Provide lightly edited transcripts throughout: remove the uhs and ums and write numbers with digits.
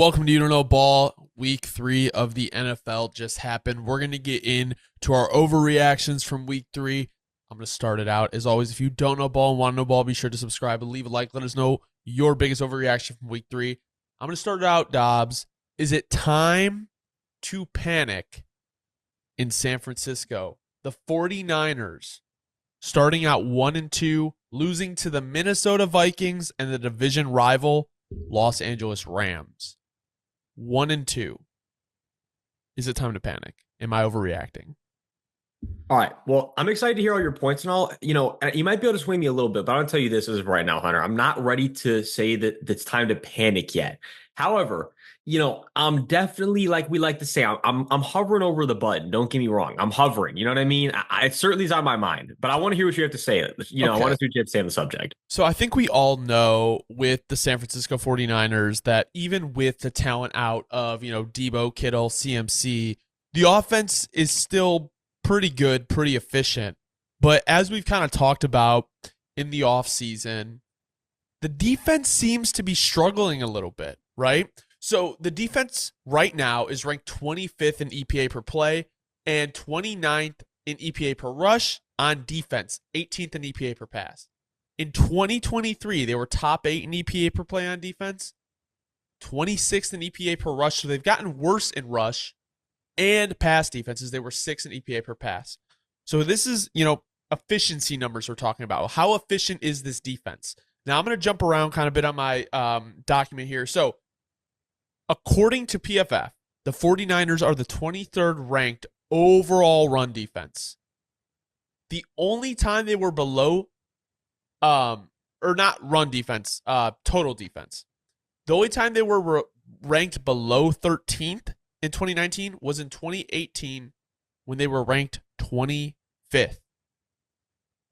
Welcome to You Don't Know Ball. Week 3 of the NFL just happened. We're going to get into our overreactions from week 3. I'm going to start it out. As always, if you don't know ball and want to know ball, be sure to subscribe and leave a like. Let us know your biggest overreaction from week 3. I'm going to start it out, Dobbs. Is it time to panic in San Francisco? The 49ers starting out 1-2, losing to the Minnesota Vikings and the division rival Los Angeles Rams. 1-2. Is it time to panic? Am I overreacting? All right. Well, I'm excited to hear all your points and all. You might be able to sway me a little bit, but I'll tell you this as of right now, Hunter. I'm not ready to say that it's time to panic yet. However, I'm definitely, like we like to say, I'm hovering over the button. Don't get me wrong. I'm hovering. You know what I mean? It certainly is on my mind, but I want to hear what you have to say. I want to see what you have to say on the subject. So I think we all know with the San Francisco 49ers that even with the talent out of, Debo, Kittle, CMC, the offense is still pretty good, pretty efficient. But as we've kind of talked about in the offseason, the defense seems to be struggling a little bit, right? So the defense right now is ranked 25th in EPA per play and 29th in EPA per rush on defense, 18th in EPA per pass. In 2023, they were top 8 in EPA per play on defense, 26th in EPA per rush. So they've gotten worse in rush and pass defenses. They were 6th in EPA per pass. So this is, efficiency numbers we're talking about. How efficient is this defense? Now I'm going to jump around kind of a bit on my document here. So according to PFF, the 49ers are the 23rd ranked overall run defense. The only time they were below, or not run defense, total defense. The only time they were ranked below 13th in 2019 was in 2018 when they were ranked 25th.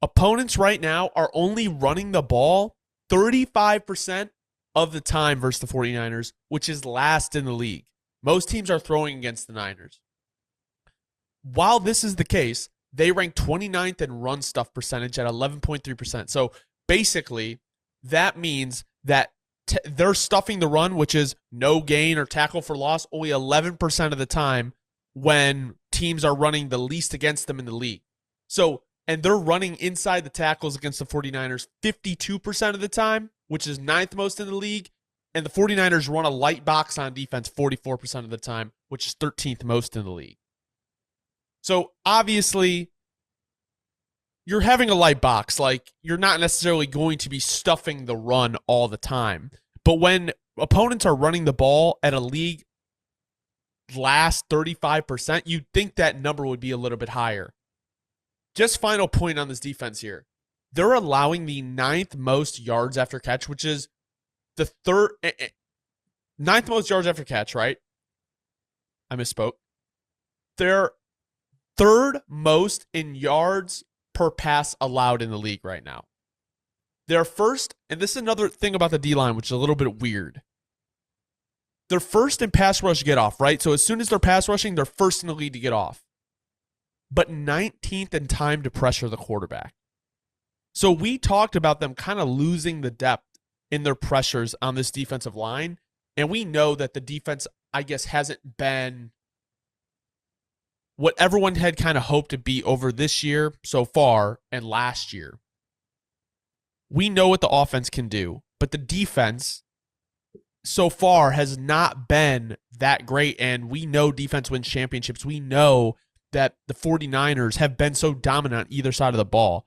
Opponents right now are only running the ball 35% of the time versus the 49ers, which is last in the league. Most teams are throwing against the Niners. While this is the case, they rank 29th in run stuff percentage at 11.3%. So basically, that means that they're stuffing the run, which is no gain or tackle for loss, only 11% of the time when teams are running the least against them in the league. So, and they're running inside the tackles against the 49ers 52% of the time, which is 9th most in the league. And the 49ers run a light box on defense 44% of the time, which is 13th most in the league. So obviously, you're having a light box. Like, you're not necessarily going to be stuffing the run all the time. But when opponents are running the ball at a league last 35%, you'd think that number would be a little bit higher. Just final point on this defense here. They're allowing the 9th most yards after catch, which is the 9th most yards after catch, right? I misspoke. They're 3rd most in yards per pass allowed in the league right now. They're first, and this is another thing about the D-line, which is a little bit weird. They're first in pass rush get off, right? So as soon as they're pass rushing, they're first in the league to get off. But 19th in time to pressure the quarterback. So we talked about them kind of losing the depth in their pressures on this defensive line. And we know that the defense, I guess, hasn't been what everyone had kind of hoped to be over this year so far and last year. We know what the offense can do, but the defense so far has not been that great. And we know defense wins championships. We know that the 49ers have been so dominant on either side of the ball.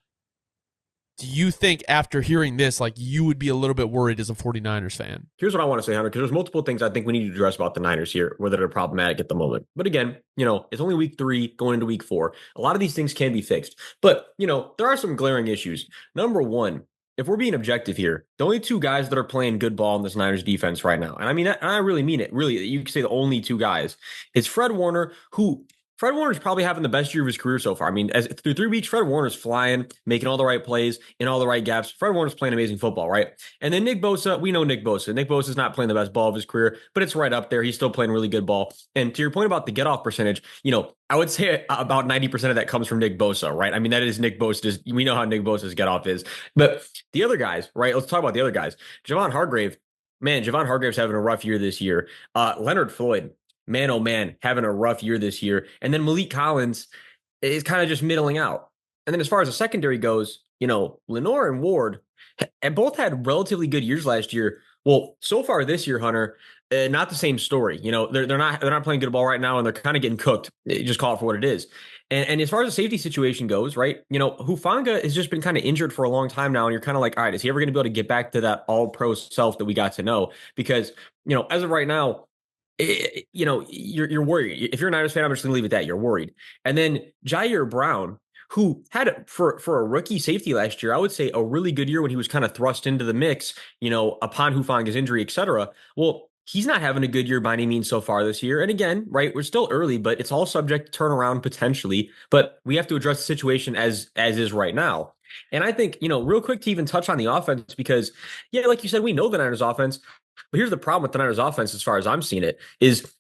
Do you think after hearing this, like, you would be a little bit worried as a 49ers fan? Here's what I want to say, Hunter, because there's multiple things I think we need to address about the Niners here, whether they're problematic at the moment. But again, it's only week 3 going into week 4. A lot of these things can be fixed. But, there are some glaring issues. Number one, if we're being objective here, the only 2 guys that are playing good ball in this Niners defense right now, and I mean, and I really mean it, really, you could say the only 2 guys, is Fred Warner, Fred Warner's probably having the best year of his career so far. I mean, through 3 weeks, Fred Warner's flying, making all the right plays in all the right gaps. Fred Warner's playing amazing football, right? And then Nick Bosa, we know Nick Bosa. Nick Bosa's not playing the best ball of his career, but it's right up there. He's still playing really good ball. And to your point about the get-off percentage, I would say about 90% of that comes from Nick Bosa, right? I mean, that is Nick Bosa. We know how Nick Bosa's get-off is. But the other guys, right? Let's talk about the other guys. Javon Hargrave, man, Javon Hargrave's having a rough year this year. Leonard Floyd, man, oh man, having a rough year this year. And then Malik Collins is kind of just middling out. And then as far as the secondary goes, Lenore and Ward and both had relatively good years last year. Well, so far this year, Hunter, not the same story. They're not playing good ball right now, and they're kind of getting cooked. Just call it for what it is. And as far as the safety situation goes, right? Hufanga has just been kind of injured for a long time now, and you're kind of like, all right, is he ever going to be able to get back to that all pro self that we got to know? Because as of right now, you're worried. If you're a Niners fan, I'm just going to leave it at that. You're worried. And then Jair Brown, who had for a rookie safety last year, I would say a really good year when he was kind of thrust into the mix, upon Hufanga's injury, et cetera. Well, he's not having a good year by any means so far this year. And again, right, we're still early, but it's all subject to turnaround potentially. But we have to address the situation as is right now. And I think, real quick to even touch on the offense, because, yeah, like you said, we know the Niners offense. But here's the problem with the Niners offense, as far as I'm seeing it, is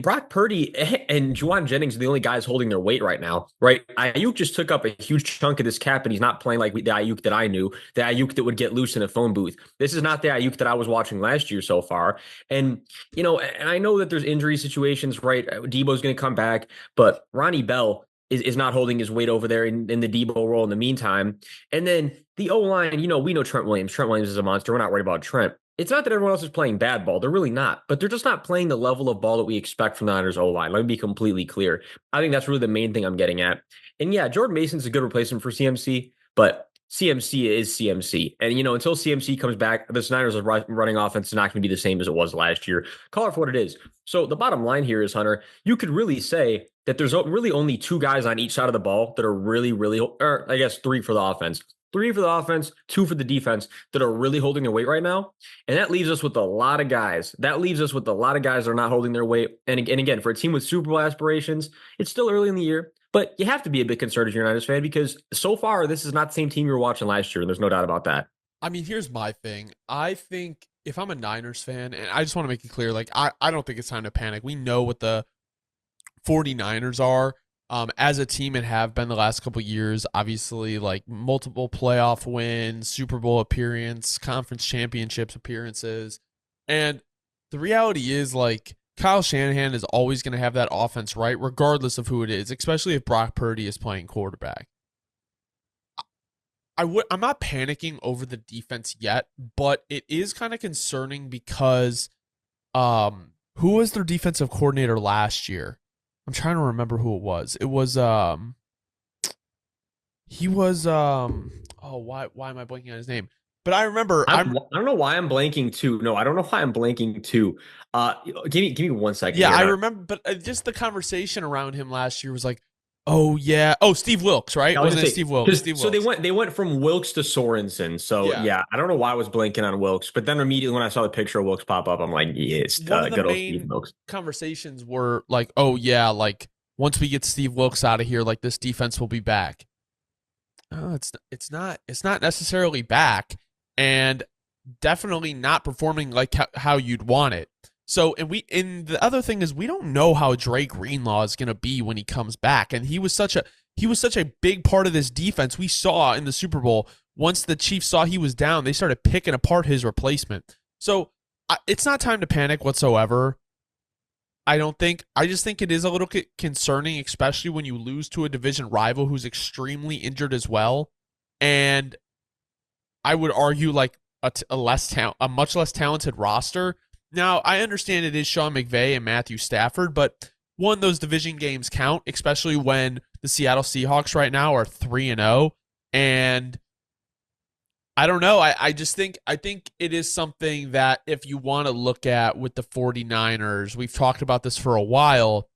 Brock Purdy and Juwan Jennings are the only guys holding their weight right now, right? Ayuk just took up a huge chunk of this cap, and he's not playing like the Ayuk that I knew, the Ayuk that would get loose in a phone booth. This is not the Ayuk that I was watching last year so far. And, and I know that there's injury situations, right? Debo's going to come back, but Ronnie Bell is not holding his weight over there in the Debo role in the meantime. And then the O-line, we know Trent Williams. Trent Williams is a monster. We're not worried about Trent. It's not that everyone else is playing bad ball. They're really not. But they're just not playing the level of ball that we expect from the Niners O-line. Let me be completely clear. I think that's really the main thing I'm getting at. And yeah, Jordan Mason's a good replacement for CMC, but CMC is CMC. And, until CMC comes back, the Niners' running offense is not going to be the same as it was last year. Call it for what it is. So the bottom line here is, Hunter, you could really say that there's really only two guys on each side of the ball that are really, really, or I guess three for the offense. Three for the offense, two for the defense that are really holding their weight right now. And that leaves us with a lot of guys. That are not holding their weight. And again, for a team with Super Bowl aspirations, it's still early in the year, but you have to be a bit concerned if you're a Niners fan, because so far, this is not the same team you were watching last year. And there's no doubt about that. I mean, here's my thing. I think if I'm a Niners fan, and I just want to make it clear, like, I don't think it's time to panic. We know what the 49ers are. As a team and have been the last couple of years, obviously, like, multiple playoff wins, Super Bowl appearance, conference championships appearances. And the reality is, like, Kyle Shanahan is always going to have that offense right, regardless of who it is, especially if Brock Purdy is playing quarterback. I'm not panicking over the defense yet, but it is kind of concerning because who was their defensive coordinator last year? I'm trying to remember who it was. It was he was why am I blanking on his name? But I remember I don't know why I'm blanking too. No, I don't know why I'm blanking too. Give me 1 second. Yeah, I remember, but just the conversation around him last year was like, oh yeah, oh Steve Wilkes, right? Wasn't it Steve Wilkes? Steve so Wilkes. they went from Wilkes to Sorensen. So yeah, I don't know why I was blanking on Wilkes, but then immediately when I saw the picture of Wilkes pop up, I'm like, yeah, it's One of the good old main Steve Wilkes. conversations were like, oh yeah, like once we get Steve Wilkes out of here, like this defense will be back. Oh, it's not necessarily back, and definitely not performing like how you'd want it. So, and the other thing is we don't know how Dre Greenlaw is going to be when he comes back, and he was such a big part of this defense. We saw in the Super Bowl, once the Chiefs saw he was down, they started picking apart his replacement. So, it's not time to panic whatsoever. I don't think. I just think it is a little concerning, especially when you lose to a division rival who's extremely injured as well. And I would argue like a much less talented roster. Now, I understand it is Sean McVay and Matthew Stafford, but one, those division games count, especially when the Seattle Seahawks right now are 3-0. And I don't know. I think it is something that if you want to look at with the 49ers, we've talked about this for a while.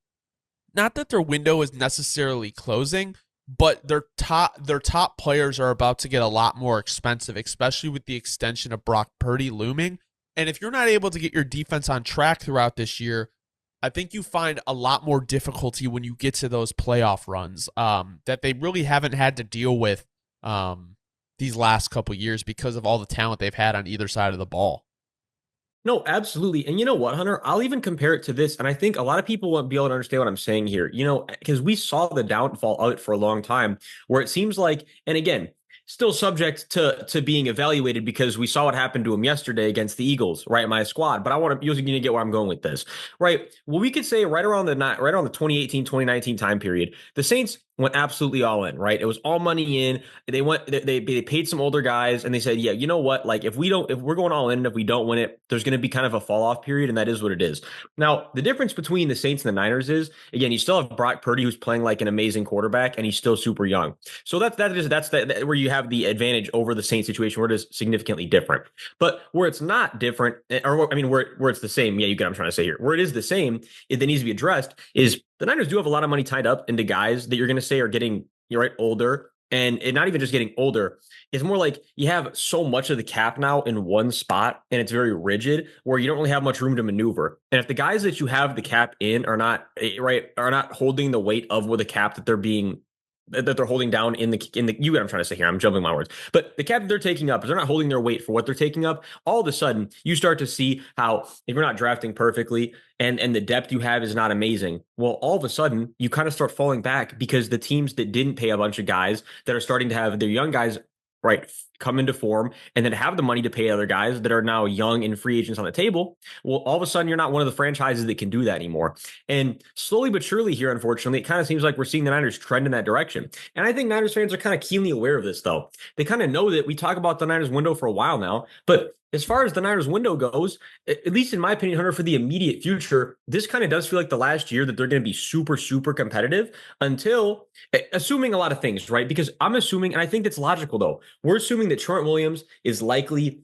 Not that their window is necessarily closing, but their top players are about to get a lot more expensive, especially with the extension of Brock Purdy looming. And if you're not able to get your defense on track throughout this year, I think you find a lot more difficulty when you get to those playoff runs that they really haven't had to deal with these last couple years because of all the talent they've had on either side of the ball. No, absolutely. And you know what, Hunter? I'll even compare it to this. And I think a lot of people won't be able to understand what I'm saying here, because we saw the downfall of it for a long time where it seems like, and again, still subject to being evaluated because we saw what happened to him yesterday against the Eagles, right? My squad. But I want to you're going to get where I'm going with this, right? Well, we could say right around the 2018, 2019 time period, the Saints went absolutely all in, right? It was all money in. They paid some older guys and they said, yeah, you know what? Like if we're going all in, and if we don't win it, there's going to be kind of a fall off period, and that is what it is. Now, the difference between the Saints and the Niners is, again, you still have Brock Purdy, who's playing like an amazing quarterback, and he's still super young. So that's where you have the advantage over the Saints situation, where it is significantly different. But where it's not different, or I mean, where it's the same, yeah, you get what I'm trying to say here. Where it is the same, that needs to be addressed is the Niners do have a lot of money tied up into guys that you're going to say are getting, you're right, older. And not even just getting older. It's more like you have so much of the cap now in one spot, and it's very rigid, where you don't really have much room to maneuver. And if the guys that you have the cap in are not are not holding the weight of where the cap that they're holding down in the you get what I'm trying to say here. I'm jumping my words. But the cap that they're taking up is they're not holding their weight for what they're taking up. All of a sudden, you start to see how if you're not drafting perfectly and the depth you have is not amazing, well, all of a sudden you kind of start falling back because the teams that didn't pay a bunch of guys that are starting to have their young guys right come into form and then have the money to pay other guys that are now young and free agents on the table, well, all of a sudden you're not one of the franchises that can do that anymore. And slowly but surely here, unfortunately, it kind of seems like we're seeing the Niners trend in that direction. And I think Niners fans are kind of keenly aware of this, though. They kind of know that we talk about the Niners window for a while now, but as far as the Niners window goes, at least in my opinion, Hunter, for the immediate future, this kind of does feel like the last year that they're going to be super, super competitive until, assuming a lot of things, right? Because I'm assuming, and I think that's logical though, we're assuming that Trent Williams is likely,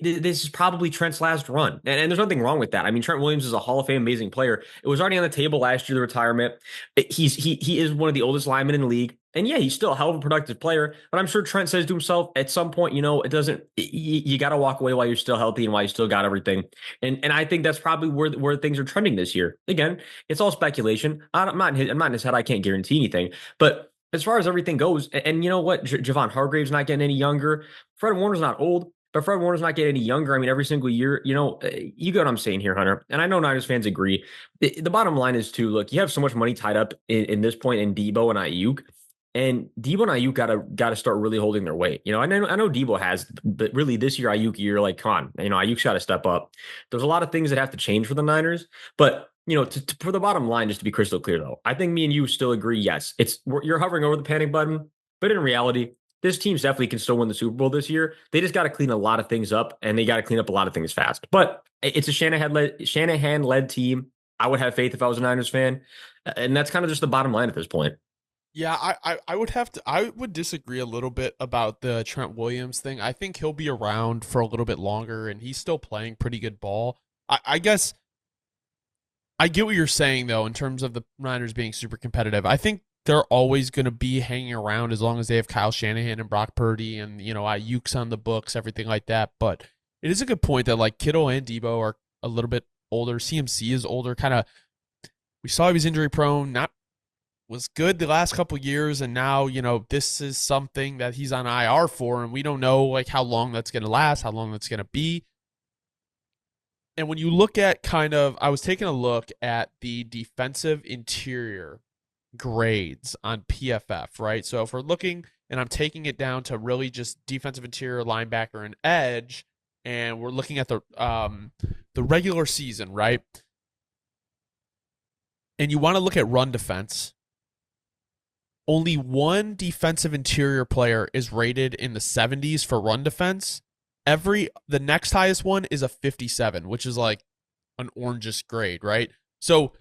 this is probably Trent's last run. And there's nothing wrong with that. I mean, Trent Williams is a Hall of Fame amazing player. It was already on the table last year, the retirement. He is one of the oldest linemen in the league. And yeah, he's still a hell of a productive player, but I'm sure Trent says to himself at some point, it doesn't, you got to walk away while you're still healthy and while you still got everything. And I think that's probably where things are trending this year. Again, it's all speculation. I'm not in his head. I can't guarantee anything, but as far as everything goes, and you know what, Javon Hargrave's not getting any younger. Fred Warner's not old, but Fred Warner's not getting any younger. I mean, every single year, you get what I'm saying here, Hunter. And I know Niners fans agree. The bottom line is too, look, you have so much money tied up in this point in Debo and Ayuk. And Debo and Ayuk gotta start really holding their weight. I know Debo has, but really this year, you're like, come on, Ayuk's got to step up. There's a lot of things that have to change for the Niners, but for the bottom line, just to be crystal clear though, I think me and you still agree. Yes, you're hovering over the panic button, but in reality, this team definitely can still win the Super Bowl this year. They just got to clean a lot of things up, and they got to clean up a lot of things fast. But it's a Shanahan-led team. I would have faith if I was a Niners fan, and that's kind of just the bottom line at this point. Yeah, I would disagree a little bit about the Trent Williams thing. I think he'll be around for a little bit longer, and he's still playing pretty good ball. I guess I get what you're saying though in terms of the Niners being super competitive. I think they're always going to be hanging around as long as they have Kyle Shanahan and Brock Purdy and Ayuk's on the books, everything like that. But it is a good point that like Kittle and Debo are a little bit older. CMC is older, kind of. We saw he was injury prone, not was good the last couple years, and now this is something that he's on IR for, and we don't know like how long that's going to last, how long that's going to be. And when you look at I was taking a look at the defensive interior grades on PFF, right? So if we're looking, and I'm taking it down to really just defensive interior, linebacker, and edge, and we're looking at the regular season, right? And you want to look at run defense. Only one defensive interior player is rated in the 70s for run defense. The next highest one is a 57, which is like an orangish grade, right? So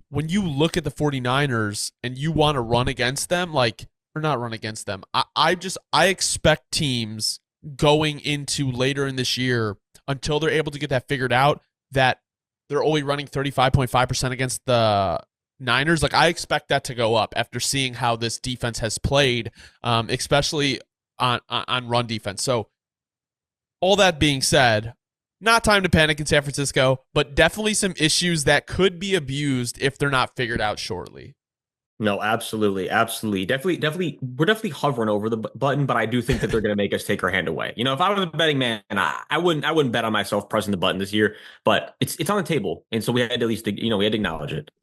when you look at the 49ers and you want to run against them, or not run against them, I expect teams going into later in this year until they're able to get that figured out that they're only running 35.5% against the Niners. Like I expect that to go up after seeing how this defense has played, especially on run defense. So all that being said, not time to panic in San Francisco, but definitely some issues that could be abused if they're not figured out shortly. No, absolutely. Absolutely. Definitely. We're definitely hovering over the button, but I do think that they're going to make us take our hand away. If I was a betting man, I wouldn't bet on myself pressing the button this year, but it's on the table. And so we had to at least, we had to acknowledge it.